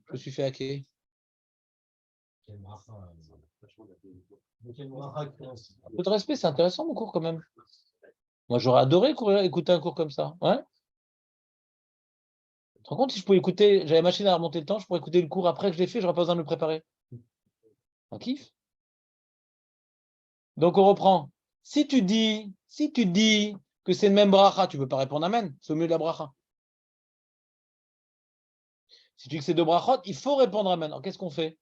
Je me suis fait hacker. Un peu de respect, c'est intéressant mon cours quand même. Moi, j'aurais adoré écouter un cours comme ça. Ouais. Tu te rends compte si je pouvais écouter, j'avais machine à remonter le temps, je pourrais écouter le cours après que je l'ai fait, j'aurais pas besoin de le préparer. Un kiff. Donc on reprend. Si tu dis que c'est le même bracha, tu ne peux pas répondre amen, c'est au milieu de la bracha. Si tu dis que c'est deux brachot, il faut répondre amen. Alors qu'est-ce qu'on fait?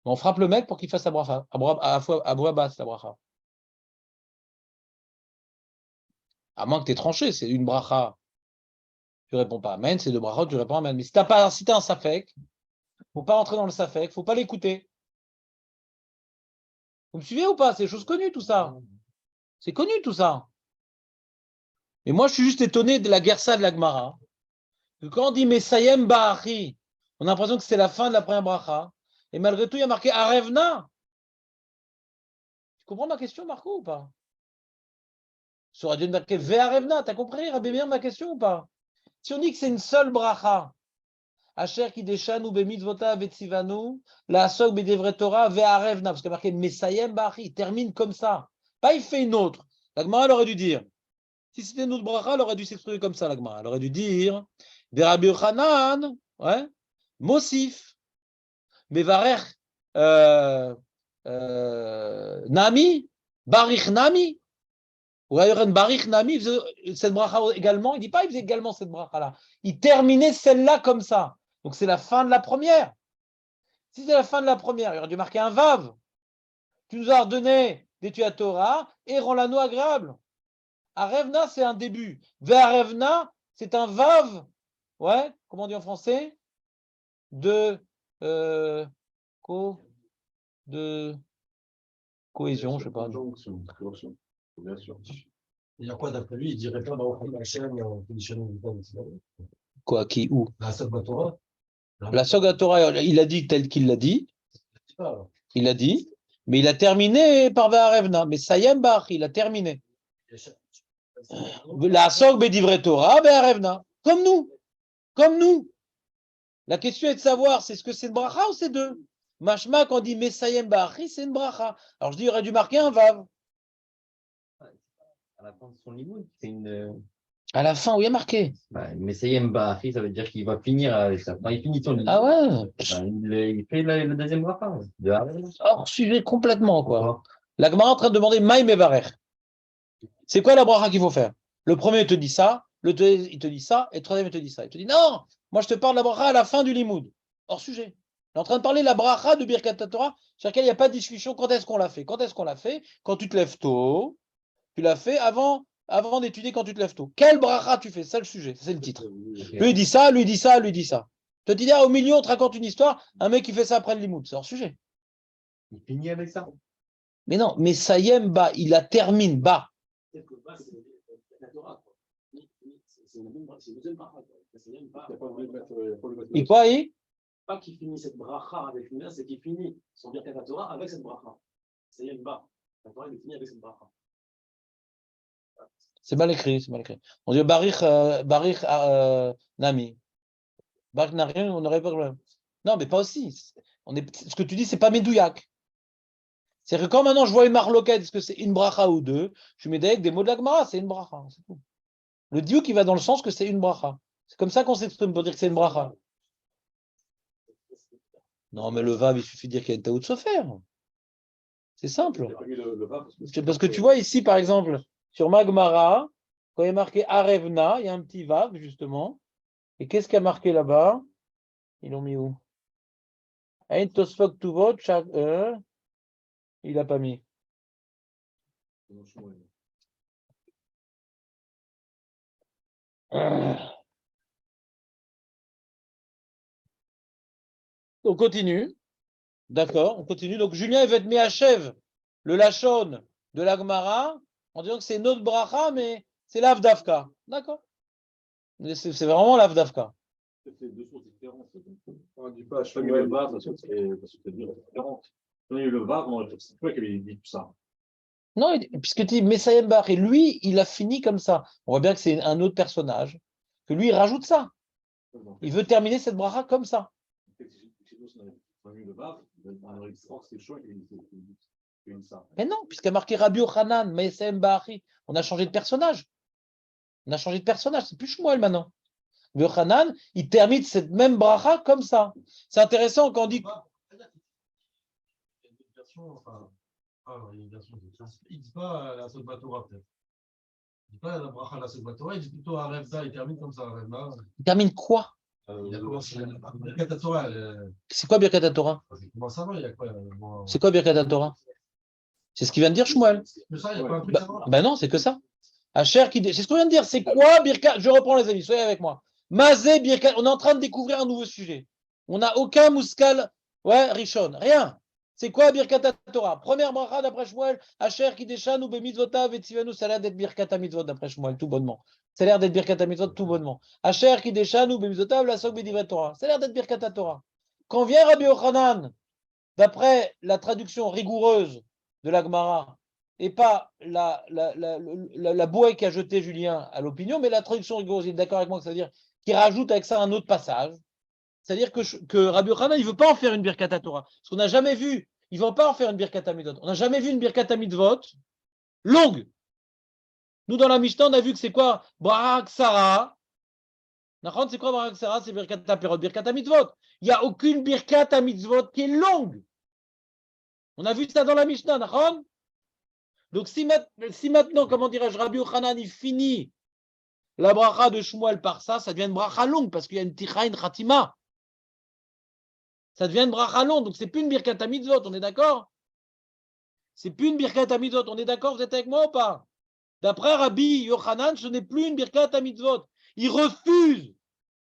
On frappe le mec pour qu'il fasse sa bracha. À voix basse, la bracha. À moins que tu aies tranché, c'est une bracha, tu ne réponds pas amen, c'est deux brachot, tu réponds amen. Mais si tu as un safek, il ne faut pas rentrer dans le safek, il ne faut pas l'écouter. Vous me suivez ou pas? C'est des choses connues tout ça. C'est connu tout ça. Et moi, je suis juste étonné de la gersa de la Gemara. Quand on dit Mesayem Ba'achi, on a l'impression que c'est la fin de la première bracha. Et malgré tout, il y a marqué Arevna. Tu comprends ma question, Marco, ou pas? Ça aurait dû marquer Ve'arevna. T'as compris, Rabbi Meir, ma question ou pas? Si on dit que c'est une seule bracha, Asher Kideshanu Bemitzvota Vetzivanu, la Asok Bedevre Torah Ve'arevna, parce qu'il y a marqué Mesayem Ba'achi, il termine comme ça. Pas il fait une autre. La Gemara, elle aurait dû dire. Si c'était une autre bracha, elle aurait dû s'exprimer comme ça, la Gemara. Elle aurait dû dire Rabbi Yochanan, ouais, Mosif. Mevarech Nami, Barich Nami, ou ailleurs Barich Nami, cette bracha également, il ne dit pas il faisait également cette bracha-là. Il terminait celle-là comme ça. Donc c'est la fin de la première. Si c'est la fin de la première, il aurait dû marquer un Vav. Tu nous as ordonné d'étudier la Torah et rends-la-nous agréable. Arevna, c'est un début. Ve'arevna, c'est un Vav. Ouais, comment on dit en français? De cohésion, je ne sais pas. Bien sûr. Il y a quoi d'après lui? Il dirait pas la chaîne et on conditionne le temps. Quoi, qui, où? La Sogba Torah. La Sogba Torah, il a dit tel qu'il l'a dit. Il a dit, mais il a terminé par Ve'arevna. Mais Sayem Bach, il a terminé. La Sogba Bedivre Torah, Ve'arevna. Comme nous. Comme nous. La question est de savoir, c'est ce que c'est une bracha ou c'est deux? Mashma, quand on dit Mesayem Ba'achi, c'est une bracha. Alors je dis, il aurait dû marquer un Vav. À la fin de son limoud, c'est une. À la fin, où il y a marqué. Mesayem Ba'achi, ça veut dire qu'il va finir avec ça. Quand il finit son limoud. Ah ouais? Il fait le deuxième bracha. Hors sujet complètement, quoi. La Gemara est en train de demander Maïm et Varech. C'est quoi la bracha qu'il faut faire? Le premier te dit ça, le deuxième il te dit ça, et le troisième il te dit ça. Il te dit non, moi je te parle de la bracha à la fin du limoud. Hors sujet. On est en train de parler de la bracha de Birkat Torah, sur laquelle il n'y a pas de discussion. Quand est-ce qu'on l'a fait? Quand est-ce qu'on l'a fait? Quand tu te lèves tôt. Tu l'as fait avant d'étudier quand tu te lèves tôt. Quel bracha tu fais? C'est ça le sujet, c'est le titre. Lui il dit ça, lui dit ça, lui dit ça. Toi tu dis, au milieu on te raconte une histoire, un mec qui fait ça après le limoud, c'est hors sujet. Il finit avec ça. Mais non, mais Sayem Ba, il la termine, Ba. Et quoi, Pas qu'il finit cette bracha avec une c'est qu'il finit son Birkat Torah avec cette bracha. Sayem Ba. La Torah, il finit avec cette bracha. C'est mal écrit, c'est mal écrit. On dit Barich Nami. Barich Nami, on n'aurait pas de problème. Non, mais pas aussi. Ce que tu dis, c'est pas Medouyak. C'est que quand maintenant je vois une marloquette, est-ce que c'est une bracha ou deux, je mets avec des mots de la Gemara, c'est une bracha. C'est tout. Le dieu qui va dans le sens que c'est une bracha. C'est comme ça qu'on s'exprime pour dire que c'est une bracha. Non, mais le vav, il suffit de dire qu'il y a une taout de se faire. C'est simple. Parce que tu vois ici, par exemple, sur Magmara, quand il est marqué Arevna, il y a un petit vav, justement. Et qu'est-ce qu'il y a marqué là-bas? Ils l'ont mis où? Ein Tosfot Tuvot, il n'a pas mis. On continue. D'accord, on continue. Donc Julien il va être mis à chèvre le Lachon de l'Agmara en disant que c'est notre bracha, mais c'est l'Avdavka. D'accord. C'est vraiment l'Avdavka. C'est deux sources différentes. On ne dit pas le VAR parce que c'est différent. Le VAR, c'est toi qui dit tout ça. Non, puisque tu dis Messayem Bar, et lui, il a fini comme ça. On voit bien que c'est un autre personnage, que lui, il rajoute ça. Il veut terminer cette bracha comme ça. on a vu le Vav, on aurait dit que c'est chaud et une ça. Mais non, puisqu'il y a marqué Rabbi Yochanan, Maïsem Ba'achi, on a changé de personnage. C'est plus Shmuel maintenant. Rabbi Yochanan, il termine cette même bracha comme ça. C'est intéressant quand on dit. Il y a une version, il y a une version il ne dit pas la Sot Batora, peut-être. Il ne dit pas la bracha la Sot Batora, il dit plutôt un Revda, il termine comme ça, un Revda. Il termine quoi? Il a commencé Birkat Torah. C'est quoi Birkat Torah? Comment ça va? Il y a quoi? C'est quoi Birkat Torah? C'est ce qu'il vient de dire Shmuel. Mais ça, il n'y a pas un truc avant, là. Ben non, c'est que ça. Asher qui. C'est ce qu'on vient de dire. C'est quoi Birkat? Je reprends les amis, soyez avec moi. Mazé Birkat. On est en train de découvrir un nouveau sujet. On n'a aucun Mouskal. Ouais, Rishon. Rien. C'est quoi Birkat Torah? Première bracha d'après Shmuel. Asher qui déchane ou bemitzvotav et tzivenu. Ça a l'air d'être Birkat Mitzvot d'après Shmuel, tout bonnement. Ça a l'air d'être Birkat Mitzvot tout bonnement. Asher qui déchane ou bemitzvotav la sok bedivret Torah. Ça a l'air d'être Birkat Torah. Quand vient Rabbi Yochanan, d'après la traduction rigoureuse de la Gemara, et pas la bouée qu'a jeté Julien à l'opinion, mais la traduction rigoureuse, il est d'accord avec moi que ça veut dire qu'il rajoute avec ça un autre passage. C'est-à-dire que Rabbi Yochanan, il ne veut pas en faire une Birkat Torah. Parce qu'on n'a jamais vu, il ne veut pas en faire une Birkat Mitzvot. On n'a jamais vu une Birkat Mitzvot longue. Nous, dans la Mishnah, on a vu que c'est quoi Barak Sarah. C'est quoi Barak Sarah? C'est Birkat Perot, Birkat Mitzvot. Il n'y a aucune Birkat Mitzvot qui est longue. On a vu ça dans la Mishnah, d'accord? Donc, si maintenant, comment dirais-je, Rabbi Yochanan, il finit la bracha de Shmuel par ça devient une bracha longue parce qu'il y a une ticha, une khatima. Ça devient une bracha longue, donc c'est plus une birkat mitzvot, on est d'accord? C'est plus une birkat mitzvot, on est d'accord? Vous êtes avec moi ou pas? D'après Rabbi Yochanan, ce n'est plus une birkat mitzvot. Il refuse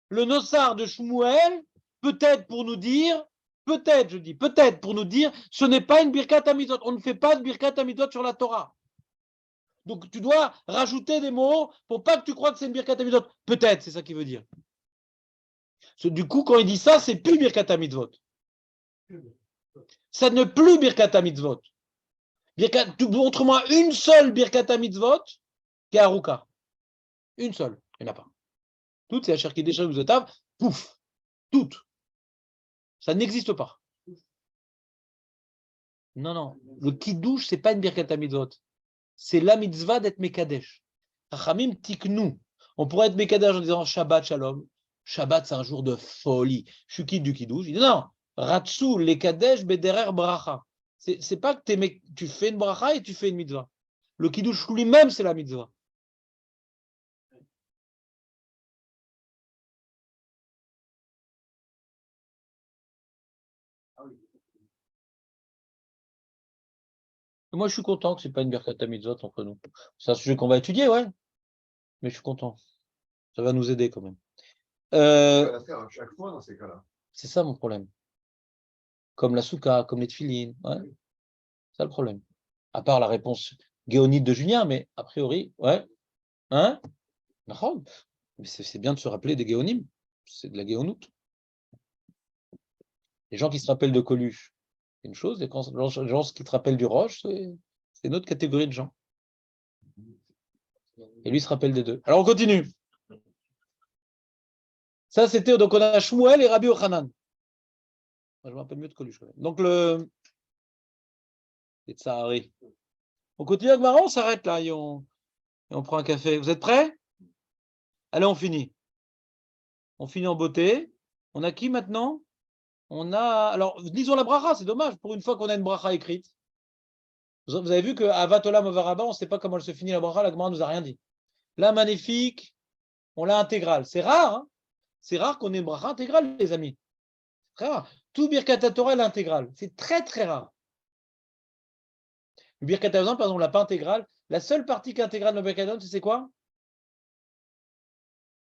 le nossar de Shmuel, peut-être pour nous dire, peut-être pour nous dire, ce n'est pas une birkat mitzvot. On ne fait pas de birkat mitzvot sur la Torah. Donc tu dois rajouter des mots pour pas que tu crois que c'est une birkat mitzvot. Peut-être, c'est ça qu'il veut dire. Du coup, quand il dit ça, c'est plus birkat mitzvot. Ça ne plus birkat mitzvot. Montre-moi une seule birkat mitzvot qui est Haruka. Une seule, il n'y en a pas. Toutes, c'est Asher qui déjà vous otav, pouf, toutes. Ça n'existe pas. Non, le kiddush, c'est pas une birkat mitzvot. C'est la mitzvah d'être mekadesh. Rachamim tiknu. On pourrait être mekadesh en disant Shabbat shalom. Shabbat, c'est un jour de folie. Je suis quitte du kiddush. Il dit non, ratsu lekadesh bederer bracha. C'est pas que tu fais une bracha et tu fais une mitzvah. Le kiddush lui-même, c'est la mitzvah. Moi, je suis content que ce n'est pas une birkat mitzvot entre nous. C'est un sujet qu'on va étudier, ouais. Mais je suis content. Ça va nous aider quand même. La faire à chaque fois dans ces cas-là. C'est ça mon problème. Comme la souka, comme les tefilines. Ouais. C'est ça le problème. À part la réponse géonite de Julien, mais a priori, ouais. Hein? Mais c'est bien de se rappeler des géonimes. C'est de la géonoute. Les gens qui se rappellent de Coluche, c'est une chose. Les gens qui se rappellent du Roche, c'est une autre catégorie de gens. Et lui se rappelle des deux. Alors on continue. Ça, c'était, donc on a Shmuel et Rabbi Yochanan. Je me rappelle mieux de Coluche. Donc c'est Tsahari. On continue avec Maran, on s'arrête là et on prend un café. Vous êtes prêts? Allez, on finit. On finit en beauté. On a qui maintenant? On a. Alors, lisons la bracha, c'est dommage, pour une fois qu'on a une bracha écrite. Vous avez vu qu'à Vatolam Ovaraba, on ne sait pas comment elle se finit la bracha, la Gemara ne nous a rien dit. Là, magnifique, on l'a intégrale. C'est rare, hein? C'est rare qu'on ait une bracha intégrale, les amis. Très rare. Tout Birkat Torah est l'intégrale. C'est très, très rare. Le Birkat Hamazon, par exemple, on ne l'a pas intégrale. La seule partie qui est intégrale dans le Birkat Hamazon, c'est quoi?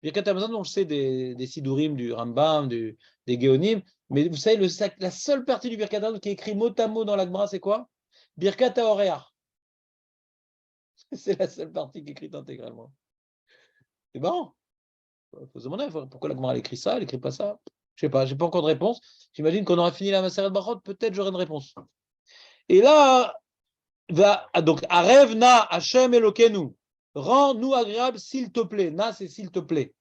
Birkat Hamazon, on le sait des Sidurim, du Rambam, des Géonim. Mais vous savez, la seule partie du Birkat Hamazon qui est écrit mot à mot dans la Gemara, c'est quoi? Birkat HaOreach. C'est la seule partie qui est écrite intégralement. C'est marrant. Il faut se demander pourquoi la Gemara écrit ça, elle n'écrit pas ça. Je ne sais pas, je n'ai pas encore de réponse. J'imagine qu'on aura fini la Maseret Brachot, peut-être j'aurai une réponse. Et là, donc, Arev na Hashem Elokenu, rends-nous agréable s'il te plaît. Na, c'est s'il te plaît.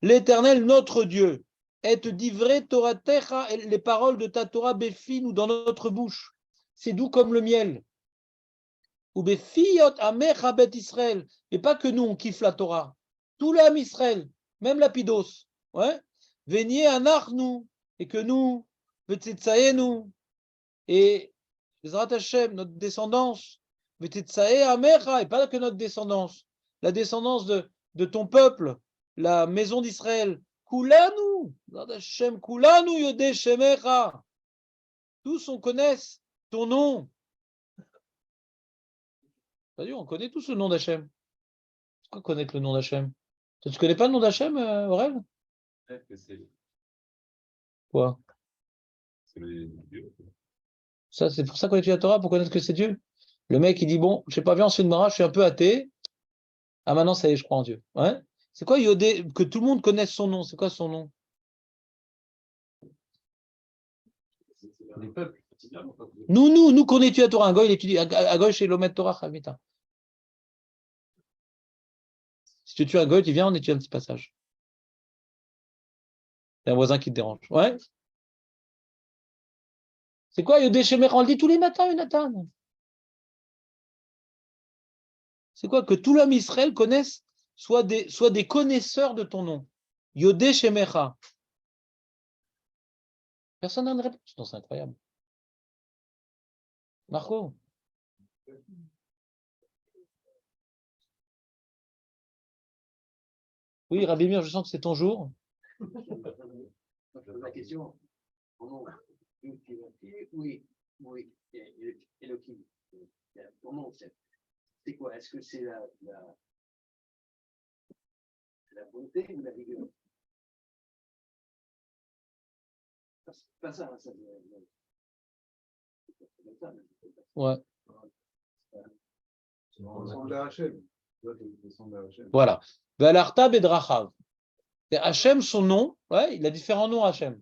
L'Éternel, notre Dieu. et divrei Toratecha, les paroles de ta Torah befinu dans notre bouche. C'est doux comme le miel. Ou befiyot amecha bet Israël. Et pas que nous, on kiffe la Torah. Tout l'âme Israël, même Lapidos. Ouais. Veniez anachnu, et que nous, vetzitzaenu, et Bezrat Hashem, notre descendance, vetzitzae amecha, et pas que notre descendance, la descendance de ton peuple, la maison d'Israël. Kulanu, Bezrat Hashem, kulanu yodeh shemecha. Tous on connaisse ton nom. On connaît tous le nom d'Hachem. Pourquoi connaître le nom d'Hachem? Tu ne connais pas le nom d'Hachem, Aurel? Peut-être que c'est Quoi? le Dieu. Ça, c'est pour ça qu'on étudie la Torah, pour connaître que c'est Dieu. Le mec, il dit, bon, je n'ai pas vu en Mara, je suis un peu athée. Ah, maintenant, ça y est, je crois en Dieu. Ouais. C'est quoi Yodé? Que tout le monde connaisse son nom. C'est quoi son nom? Les peuples. Nous qu'on étudie la Torah. Un goy, il étudie. Un goy chez l'Omet Torah, Chavita. Si tu tues un goy, tu viens, on étudie un petit passage. Il y a un voisin qui te dérange. Ouais. C'est quoi Yodé Shemer? On le dit tous les matins, Jonathan. C'est quoi? Que tout l'homme Israël connaisse, soit des connaisseurs de ton nom. Yodé Shemecha. Personne n'a une réponse. Non, c'est incroyable. Marco. Oui, Rabbi Mir, je sens que c'est ton jour. La question, oui, Elohim, ton nom, c'est quoi? Est-ce que c'est la bonté ou la rigueur? Pas ça, ça. Ouais. Voilà. Ve'alarta bedrachav. Hachem, son nom, ouais, il a différents noms, Hachem.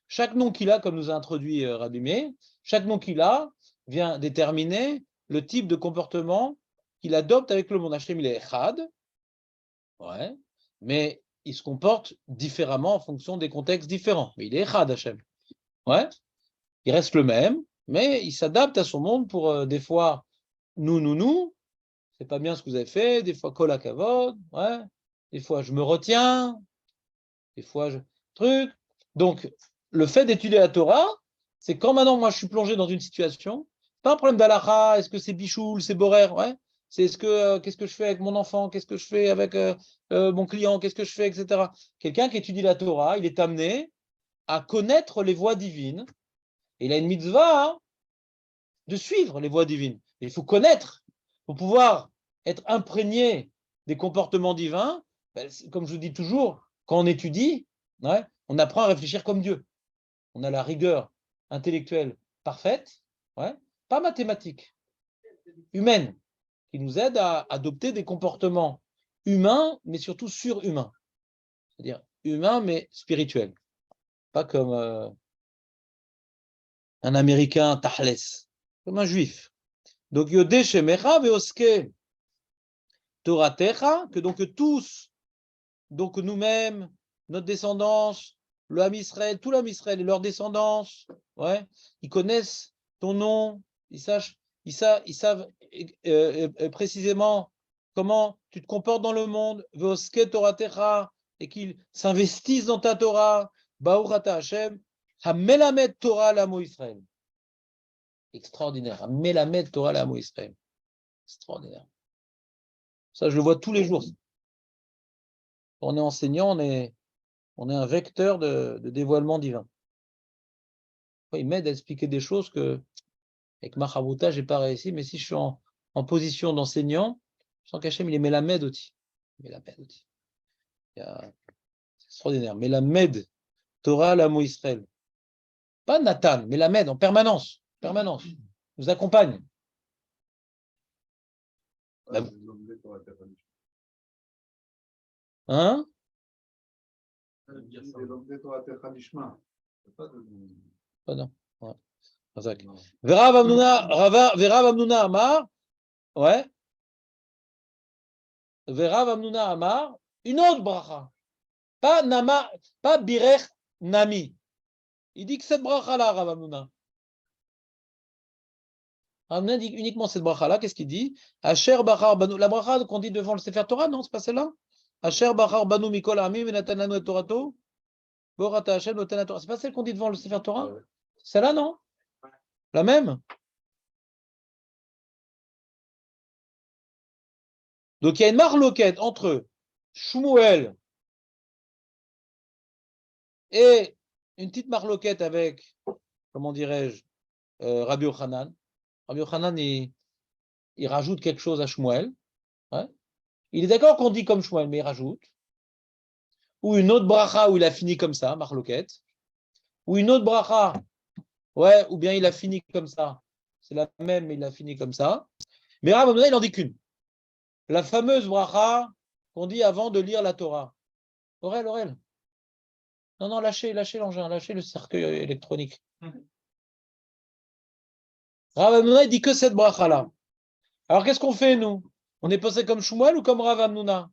Chaque nom qu'il a, comme nous a introduit Rabbi Meir, chaque nom qu'il a vient déterminer le type de comportement qu'il adopte avec le monde. Hachem, il est Echad, ouais, mais il se comporte différemment en fonction des contextes différents. Mais il est Echad, Hachem. Ouais. Il reste le même, mais il s'adapte à son monde pour des fois nous, c'est pas bien ce que vous avez fait, des fois kol hakavod, ouais, des fois je me retiens, des fois je truc. Donc le fait d'étudier la Torah, c'est quand maintenant moi je suis plongé dans une situation, pas un problème d'alacha, est-ce que c'est bichoul, c'est borer, ouais, c'est est-ce que qu'est-ce que je fais avec mon enfant, qu'est-ce que je fais avec mon client, qu'est-ce que je fais, etc. Quelqu'un qui étudie la Torah, il est amené à connaître les voies divines. Et il a une mitzvah de suivre les voies divines. Et il faut connaître pour pouvoir être imprégné des comportements divins. Comme je vous dis toujours, quand on étudie, ouais, on apprend à réfléchir comme Dieu. On a la rigueur intellectuelle parfaite, ouais, pas mathématique, humaine, qui nous aide à adopter des comportements humains, mais surtout surhumains. C'est-à-dire humains, mais spirituels. Pas comme un Américain Tahles, comme un Juif. Donc, Yodé Shemecha veoske Toratecha, que donc tous, donc nous-mêmes, notre descendance, le Ham Israël, tout l'Ham Israël et leur descendance, ouais, ils connaissent ton nom, ils savent précisément comment tu te comportes dans le monde, veoske Toratecha, et qu'ils s'investissent dans ta Torah, Baruch Hashem, Hamelamed Torah l'Amo Israël. Extraordinaire. Melamed Torah l'Amo Israël. Extraordinaire. Ça, je le vois tous les jours. Quand on est enseignant, on est un vecteur de dévoilement divin. Il m'aide à expliquer des choses que, avec ma chavouta, je n'ai pas réussi, mais si je suis en position d'enseignant, je sens qu'Hachem, il est Melamed aussi. Melamed aussi. C'est extraordinaire. Melamed Torah l'Amo Israël. Pas Nathan, Melamed en permanence. Permanence. Nous accompagne. Hein? Pardon. Ouais. Verav Amnuna Amar. Ouais. Verav Amnuna Amar. Une autre bracha. Pas Nama, pas Birech Nami. Il dit que cette bracha-là, Rav Hamnouna. Rav Hamnouna dit uniquement cette bracha-là. Qu'est-ce qu'il dit? Asher Bachar Banu. La bracha qu'on dit devant le Sefer Torah, non, c'est pas celle-là? Asher Bachar Banu Mikol Amim Venatananu et Torato. Borata Hashem Noten Torah. C'est pas celle qu'on dit devant le Sefer Torah? Celle-là, non? La même? Donc il y a une marloquette entre Shmuel et une petite marloquette avec, comment dirais-je, Rabbi Yochanan. Rabbi Yochanan, il rajoute quelque chose à Shmuel. Ouais. Il est d'accord qu'on dit comme Shmuel, mais il rajoute. Ou une autre bracha où il a fini comme ça, marloquette. Ou une autre bracha, ouais, ou bien il a fini comme ça. C'est la même, mais il a fini comme ça. Mais Rav Hamnouna, il n'en dit qu'une. La fameuse bracha qu'on dit avant de lire la Torah. Aurel. Non, lâchez l'engin, lâchez le cercueil électronique. Rav Hamnouna, il dit que cette bracha-là. Alors qu'est-ce qu'on fait, nous? On est posé comme Shmuel ou comme Rav Hamnouna?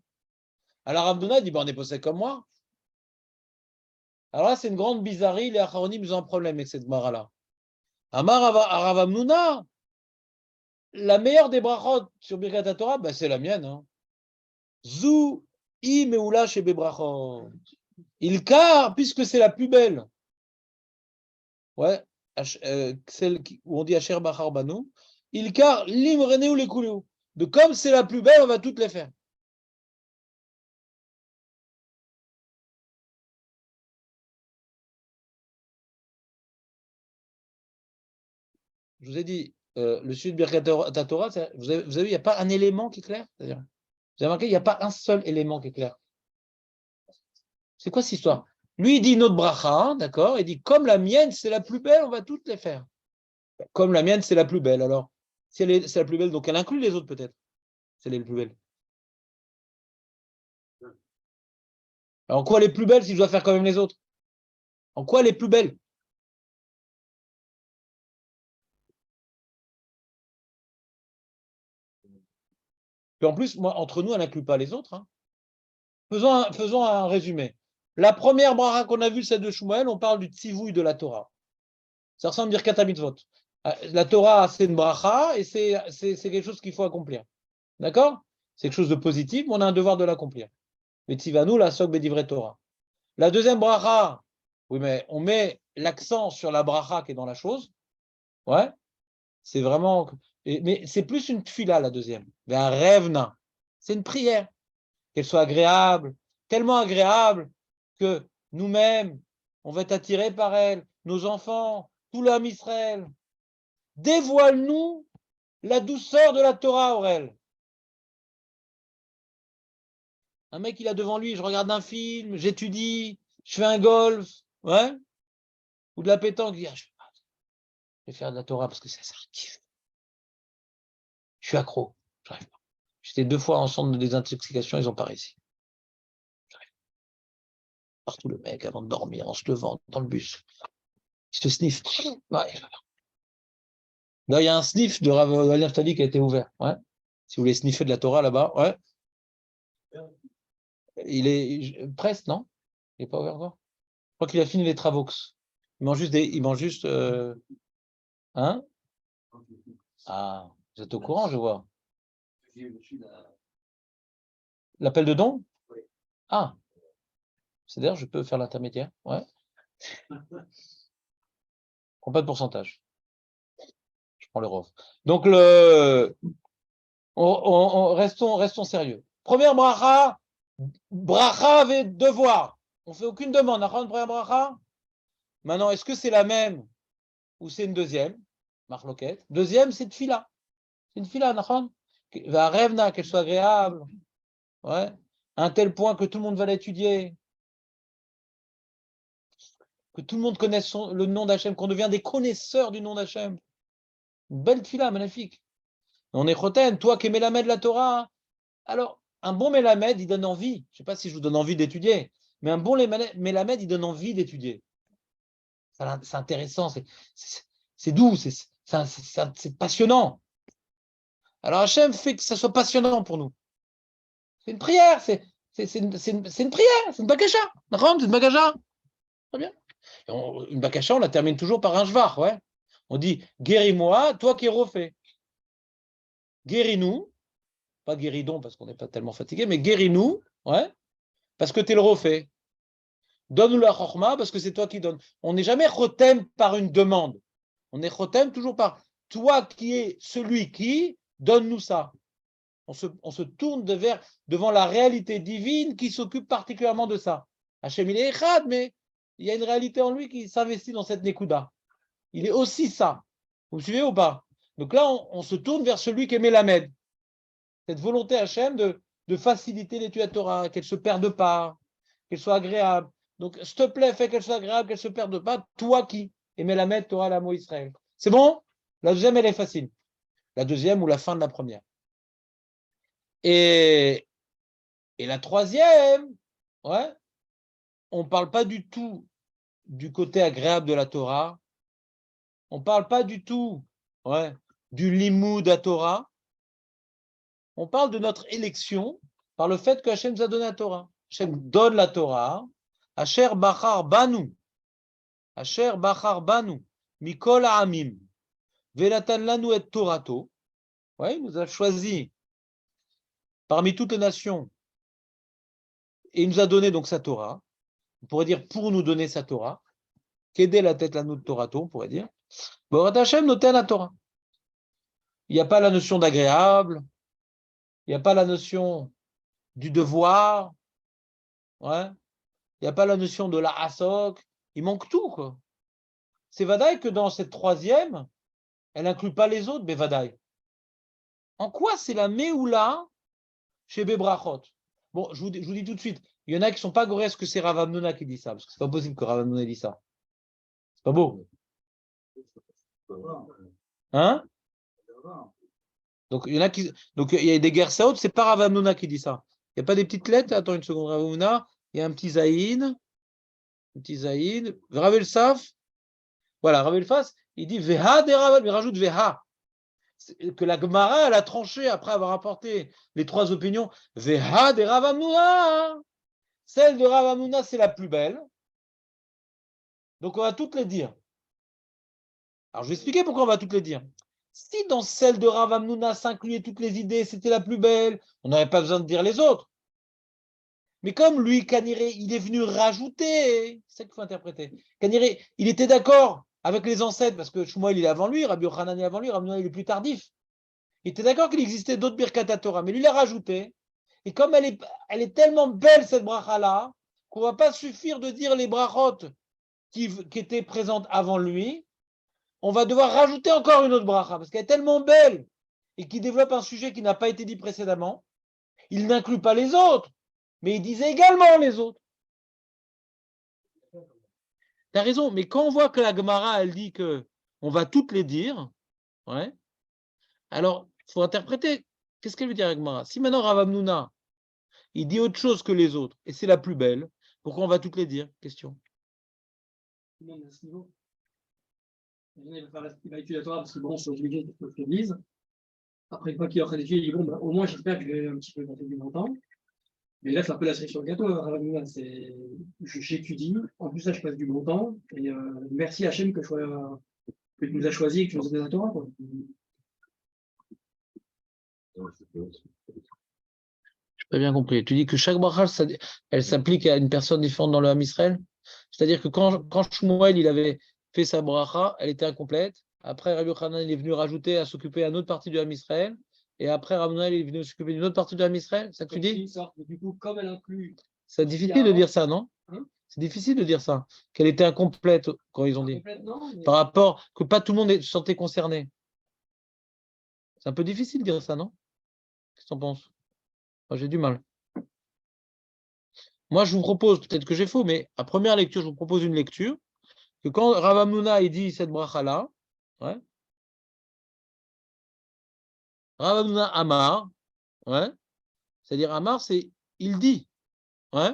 Alors Rav Hamnouna dit, on est posé comme moi. Alors là, c'est une grande bizarrerie, les Acharonim, ils ont un problème avec cette bracha-là. Amar Rav Hamnouna, la meilleure des brachot sur Birkat Torah, c'est la mienne. Hein. Zou I Meula chez Bebrachot. Il car, puisque c'est la plus belle. Ouais, celle où on dit Asher Bachar Banu. Il car l'imrené ou les koulou. De comme c'est la plus belle, on va toutes les faire. Je vous ai dit, le sud de Birkat Torah, vous avez vu, il n'y a pas un élément qui est clair. C'est-à-dire, vous avez remarqué, il n'y a pas un seul élément qui est clair. C'est quoi cette histoire? Lui, il dit notre bracha, d'accord? Il dit, comme la mienne, c'est la plus belle, on va toutes les faire. Comme la mienne, c'est la plus belle. Alors, si c'est la plus belle, donc elle inclut les autres peut-être. C'est les plus belles. Alors, en quoi elle est plus belle si je dois faire quand même les autres? En quoi elle est plus belle? Et en plus, moi, entre nous, elle n'inclut pas les autres. Hein. Faisons un résumé. La première bracha qu'on a vue, celle de Shmuel, on parle du tzivouï de la Torah. Ça ressemble à Birkat HaMitzvot. La Torah, c'est une bracha et c'est quelque chose qu'il faut accomplir. D'accord? C'est quelque chose de positif, mais on a un devoir de l'accomplir. Mais tzivanu, la sok bedivre Torah. La deuxième bracha, oui, mais on met l'accent sur la bracha qui est dans la chose. Ouais. C'est vraiment. Mais c'est plus une tfila, la deuxième. Mais un revna. C'est une prière. Qu'elle soit agréable, tellement agréable que nous-mêmes, on va être attirés par elle, nos enfants, tout l'homme Israël. Dévoile-nous la douceur de la Torah, Aurel. Un mec, il a devant lui, je regarde un film, j'étudie, je fais un golf, ouais, ou de la pétanque, il dit, je vais faire de la Torah parce que c'est ça un kiff. Je suis accro, j'arrive pas. J'étais 2 fois en centre de désintoxication, ils n'ont pas réussi. Partout le mec, avant de dormir, en se levant, dans le bus. Il se sniffe. Ouais. Là, il y a un sniff de Rav Naftali qui a été ouvert. Ouais. Si vous voulez sniffer de la Torah là-bas, ouais. Il est presque, non? Il n'est pas ouvert encore? Je crois qu'il a fini les Travox. Il mange juste. Hein? Ah, vous êtes au courant, je vois. L'appel de don? Oui. Ah. C'est-à-dire, je peux faire l'intermédiaire? Ouais. Prends pas de pourcentage. Je prends le ROV. Donc, restons sérieux. Première bracha avec devoir. On ne fait aucune demande. On a une première bracha. Maintenant, est-ce que c'est la même ou c'est une deuxième? Marloquette. Deuxième, c'est tfila. C'est une fila, nachon. Va revna, qu'elle soit agréable. Ouais. À un tel point que tout le monde va l'étudier. Que tout le monde connaisse le nom d'Hachem, qu'on devient des connaisseurs du nom d'Hachem. Une belle tfila, magnifique. On est choten, toi qui es mélamed de la Torah. Alors, un bon mélamed, il donne envie. Je ne sais pas si je vous donne envie d'étudier, mais un bon mélamed, il donne envie d'étudier. C'est intéressant, c'est doux, c'est passionnant. Alors Hachem fait que ça soit passionnant pour nous. C'est une prière, c'est une prière, c'est une bagacha. C'est une bagacha. Très bien. Une bakasha, on la termine toujours par un jvar, ouais. On dit guéris-moi, toi qui es refait. Guéris-nous, pas guéridon parce qu'on n'est pas tellement fatigué, mais guéris-nous, ouais, parce que tu es le refait. Donne-nous la chorma parce que c'est toi qui donnes. On n'est jamais chotem par une demande. On est chotem toujours par toi qui es celui qui donne-nous ça. On se tourne devant la réalité divine qui s'occupe particulièrement de ça. Hachem, il est echad, mais il y a une réalité en lui qui s'investit dans cette nekuda. Il est aussi ça. Vous me suivez ou pas? Donc là, on se tourne vers celui qui est Melamed. Cette volonté Hachem de faciliter l'étude à Torah, qu'elle ne se perde pas, qu'elle soit agréable. Donc, s'il te plaît, fais qu'elle soit agréable, qu'elle ne se perde pas. Toi qui es Melamed, Torah, l'amo Israël. C'est bon? La deuxième, elle est facile. La deuxième ou la fin de la première. Et la troisième, ouais, on ne parle pas du tout du côté agréable de la Torah. On ne parle pas du tout, ouais, du limoud à Torah. On parle de notre élection par le fait que Hachem nous a donné la Torah. Hachem donne la Torah. Asher bachar banu. Asher bachar banu. Mikol ha'amim. Velatan lanu et Torato. Ouais, il nous a choisi parmi toutes les nations. Et il nous a donné donc sa Torah. On pourrait dire pour nous donner sa Torah. Qu'aider la tête lanu de Torato, on pourrait dire. Borat Hachem notait la Torah. Il n'y a pas la notion d'agréable. Il n'y a pas la notion du devoir. Ouais. Il n'y a pas la notion de la hasok. Il manque tout, quoi. C'est Vadaï que dans cette troisième, elle n'inclut pas les autres, mais Vadaï. En quoi c'est la Méoula chez Bebrachot? Bon, je vous dis tout de suite, il y en a qui ne sont pas gorés que c'est Rav Hamnona qui dit ça, parce que c'est pas possible que Rav Hamnona dise ça. C'est pas beau. Hein? Donc, il y en a qui. Donc, il y a des guerres saoutes, c'est pas Rav Hamnona qui dit ça. Il n'y a pas des petites lettres? Attends une seconde, Rav Hamnona. Il y a un petit Zaïn. Un petit Zaïn. Ravel Saf. Voilà, Rav Elfas, il dit Veha des Rav, il rajoute Veha. Que la Gemara, elle a tranché après avoir apporté les trois opinions. Veha des Rav Hamnona. Celle de Rav Hamnona, c'est la plus belle. Donc, on va toutes les dire. Alors, je vais expliquer pourquoi on va toutes les dire. Si dans celle de Rav Hamnona s'incluaient toutes les idées, c'était la plus belle, on n'aurait pas besoin de dire les autres. Mais comme lui, Kaniré, il est venu rajouter, c'est ça qu'il faut interpréter. Kaniré, il était d'accord avec les ancêtres, parce que Shmuel il est avant lui, Rabbi Yochanan est avant lui, Rav Hamnona il est plus tardif. Il était d'accord qu'il existait d'autres Birkat Torah, mais lui il a rajouté. Et comme elle est tellement belle cette bracha-là, qu'on ne va pas suffire de dire les brachot qui étaient présentes avant lui, on va devoir rajouter encore une autre bracha, parce qu'elle est tellement belle et qui développe un sujet qui n'a pas été dit précédemment. Il n'inclut pas les autres, mais il disait également les autres. Tu as raison, mais quand on voit que la Gemara, elle dit qu'on va toutes les dire, ouais, alors il faut interpréter. Qu'est-ce qu'elle veut dire la Gemara? Si maintenant Rav Hamnona, il dit autre chose que les autres, et c'est la plus belle, pourquoi on va toutes les dire? Question. Non, mais à ce niveau. Il va étudier la Torah parce que bon, c'est obligé de ce que je lise. Après, une fois qu'il est en train d'étudier, il dit bon, bah, au moins j'espère que je vais un petit peu monter du montant. Mais là, c'est un peu la cerise sur le gâteau. J'étudie, en plus là, je passe du bon temps. Et merci Hachem que tu nous as choisi et que tu nous as donné la Torah. Quoi. Je n'ai pas bien compris. Tu dis que chaque bracha, elle s'applique à une personne différente dans le Ham Israël. C'est-à-dire que quand Shmuel il avait fait sa bracha, elle était incomplète. Après, Rabbi Yochanan il est venu rajouter à s'occuper d'une autre partie du Ham Israël. Et après, Rav Hamnona il est venu s'occuper d'une autre partie du Ham Israël. C'est ça que tu dis? Du coup, comme elle inclut. C'est difficile de dire ça, non? Hein? C'est difficile de dire ça. Qu'elle était incomplète quand ils ont dit. Non, mais... Par rapport que pas tout le monde se sentait concerné. C'est un peu difficile de dire ça, non? Qu'est-ce que tu en penses? Moi, j'ai du mal. Moi, je vous propose, peut-être que j'ai faux, mais à première lecture, je vous propose une lecture, que quand Rav Hamnona il dit cette bracha-là, ouais, Rav Hamnona Amar, ouais, c'est-à-dire Amar, c'est il dit, ouais,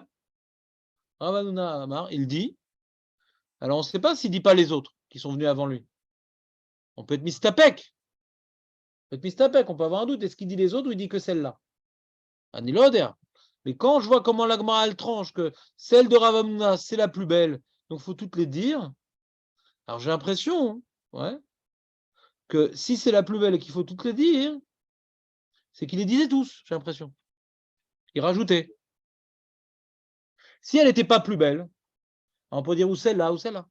Rav Hamnona Amar, il dit, alors on ne sait pas s'il ne dit pas les autres qui sont venus avant lui. On peut être mistapek. On peut avoir un doute. Est-ce qu'il dit les autres ou il dit que celle-là? Aniloder. Mais quand je vois comment la Gemara elle tranche que celle de Rav Hamnona c'est la plus belle, donc il faut toutes les dire. Alors j'ai l'impression que si c'est la plus belle et qu'il faut toutes les dire, c'est qu'il les disait tous, j'ai l'impression. Il rajoutait. Si elle n'était pas plus belle, on peut dire ou celle-là, ou celle-là.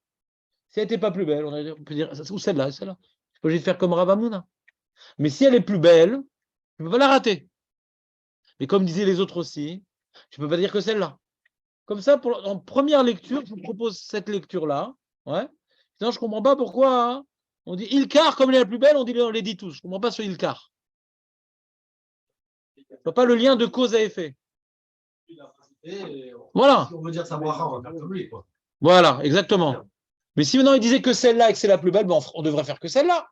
Si elle n'était pas plus belle, on peut dire ou celle-là, celle-là. Je peux faire comme Rav Hamnouna. Mais si elle est plus belle, tu ne peux pas la rater. Mais comme disaient les autres aussi, tu ne peux pas dire que celle-là. Comme ça, en première lecture, je vous propose cette lecture-là. Ouais. Sinon, je ne comprends pas pourquoi on dit Ilkar, comme elle est la plus belle, on les dit tous. Je ne comprends pas ce Ilkar. Je ne vois pas le lien de cause à effet. Voilà. Si on veut dire sa bracha, on va faire comme lui, quoi. Voilà, exactement. Mais si maintenant il disait que celle-là et que c'est la plus belle, ben on devrait faire que celle-là.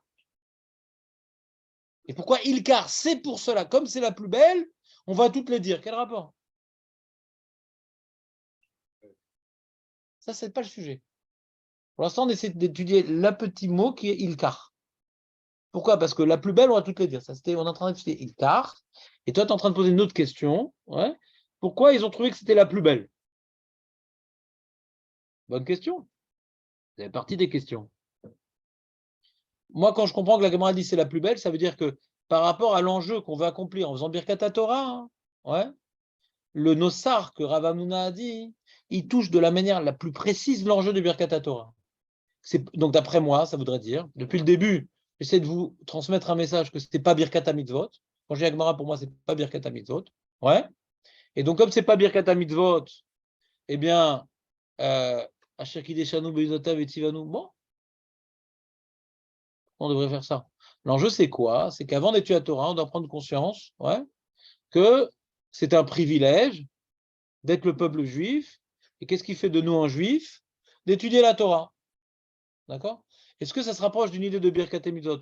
Et pourquoi Ilkar, c'est pour cela, comme c'est la plus belle, on va toutes les dire. Quel rapport? Ça, c'est pas le sujet. Pour l'instant, on essaie d'étudier le petit mot qui est Ilkar. Pourquoi? Parce que la plus belle, on va toutes les dire. Ça, on est en train d'étudier Ilkar. Et toi, tu es en train de poser une autre question. Ouais. Pourquoi ils ont trouvé que c'était la plus belle? Bonne question. Ça fait partie des questions. Moi, quand je comprends que la Gemara dit c'est la plus belle, ça veut dire que par rapport à l'enjeu qu'on veut accomplir en faisant Birkat Torah, le Nossar que Rav Hamnouna a dit, il touche de la manière la plus précise l'enjeu de Birkat Torah. Donc, d'après moi, ça voudrait dire, depuis le début, j'essaie de vous transmettre un message que ce n'était pas Birkat Mitzvot. Quand j'ai Gemara, pour moi, ce n'est pas Birkat Mitzvot. Ouais. Et donc, comme ce n'est pas Birkat Mitzvot, eh bien, Asher Kideshanu Be'izotav et Tivanu, bon, on devrait faire ça. L'enjeu, c'est quoi? C'est qu'avant d'étudier la Torah, on doit prendre conscience que c'est un privilège d'être le peuple juif. Et qu'est-ce qui fait de nous un juif? D'étudier la Torah. D'accord? Est-ce que ça se rapproche d'une idée de Birkat Mitzvot?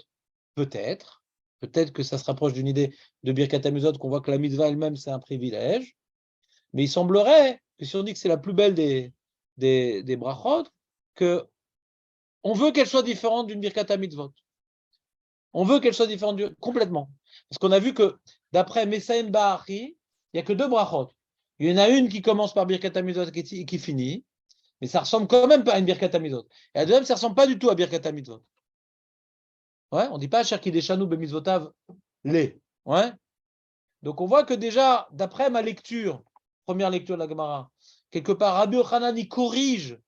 Peut-être. Peut-être que ça se rapproche d'une idée de Birkat Mitzvot, qu'on voit que la mitzvah elle-même, c'est un privilège. Mais il semblerait que si on dit que c'est la plus belle des brachot, qu'on veut qu'elle soit différente d'une Birkat Mitzvot. On veut qu'elle soit différente complètement. Parce qu'on a vu que, d'après Messaïm Ba'achi, il n'y a que deux brachot. Il y en a une qui commence par Birkat Hamizot et qui finit, mais ça ressemble quand même pas à une Birkat Hamizot. Et la deuxième, ça ne ressemble pas du tout à Birkat Hamizot. Ouais, on ne dit pas Asher Kideshanu B'mitzvotav les. Ouais. Donc on voit que déjà, d'après ma lecture, première lecture de la Gemara, quelque part, Rabbi Yochanan, il corrige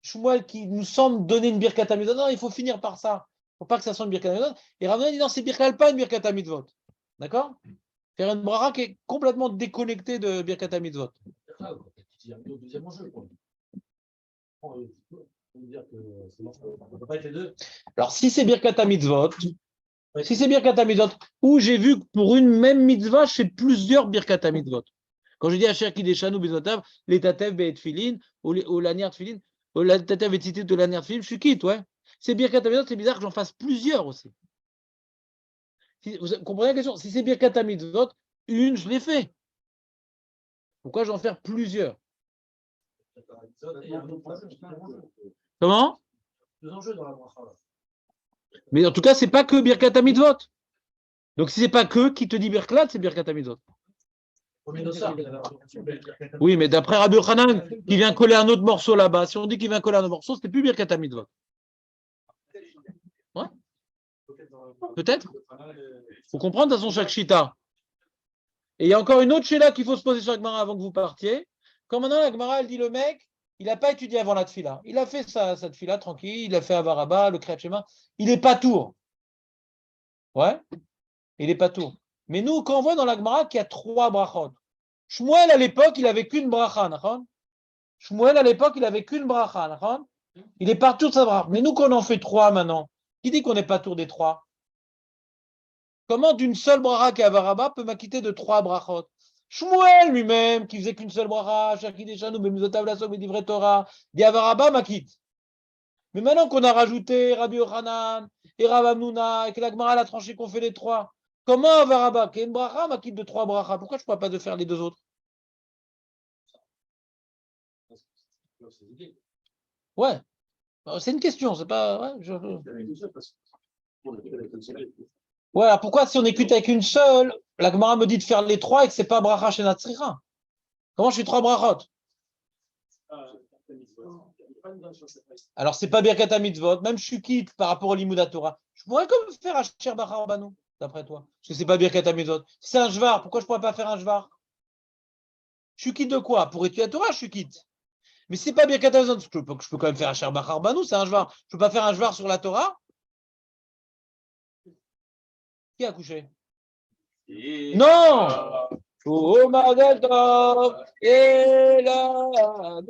Shmuel qui nous semble donner une Birkat Hamizot. Non, il faut finir par ça. Il ne faut pas que ça soit une Birkat Hamizot. Et Rabbi dit non, c'est Birkat pas une Birkat Hamizot. D'accord? Faire une bracha qui est complètement déconnectée de Birkat Hamizot. Deuxième enjeu, quoi. On veut dire que c'est bon, on ne peut pas être les deux. Alors, si c'est Birkat Mitzvot, où j'ai vu que pour une même mitzvah, je fais plusieurs Birkat Mitzvot. Quand je dis Asher Kideshanu Bezotav, les Tatev Be'et Tfilin, ou l'Aniar Tfilin, ou la Tatev et Tzitit de l'Aniar Tfilin, je suis quitte, ouais. C'est Birkat Mitzvot, c'est bizarre que j'en fasse plusieurs aussi. Vous comprenez la question? Si c'est Birkat Mitzvot, une, je l'ai fait. Pourquoi j'en faire plusieurs? Comment? Deux enjeux dans la bracha. Mais en tout cas, c'est pas que Birkat Mitzvot. Donc si c'est pas que qui te dit Birkat, c'est Birkat Mitzvot. Oui, mais d'après Rabbi Yochanan, qui vient coller un autre morceau là-bas, si on dit qu'il vient coller un autre morceau, c'était plus Birkat Mitzvot. Ouais. Peut-être. Il faut comprendre de toute façon chaque chita. Et il y a encore une autre chita qu'il faut se poser sur la Gemara avant que vous partiez. Quand maintenant la Gemara, elle dit le mec, il n'a pas étudié avant la tfila. Il a fait sa tfila tranquille, il a fait Avaraba, le Kriyat Shema. Il n'est pas tour. Ouais, il n'est pas tour. Mais nous, quand on voit dans la Gemara qu'il y a 3 brachot, Shmuel à l'époque, il n'avait qu'une bracha. Shmuel à l'époque, il n'avait qu'une bracha. Il est pas tour de sa bracha. Mais nous, qu'on en fait 3 maintenant, qui dit qu'on n'est pas tour des 3? Comment d'une seule bracha qui est Avaraba peut m'acquitter de 3 brachot? Shmuel lui-même, qui faisait qu'une seule bracha, Shakideshanu, Bemizotav Lasso, Bedivre Torah, Diavaraba m'acquitte. Mais maintenant qu'on a rajouté Rabbi Yochanan et Rav Hamnouna et que la Gemara a tranché qu'on fait les 3, comment Avaraba, qui est une bracha, m'acquitte de 3 brachas? Pourquoi je ne pourrais pas de faire les 2 autres? Ouais, c'est une question, c'est pas. Ouais, alors pourquoi si on écoute avec une seule, la Gemara me dit de faire les 3 et que ce n'est pas bracha chez Natsricha? Comment je fais 3 brachot? Alors, c'est pas Birkat Mitzvot, même je suis quitte par rapport au Limud Torah. Je pourrais comme faire Asher Bachar Banu, d'après toi. Parce que c'est pas Birkat Mitzvot. C'est un Jvar. Pourquoi je pourrais pas faire un Jvar? Je suis quitte de quoi? Pour étudier la Torah, je suis quitte. Mais c'est pas Birkat Mitzvot. Je peux quand même faire Asher Bachar Banu, c'est un Jvar. Je peux pas faire un Jvar sur la Torah? Qui a couché? Non! Oh, Magadov, et là,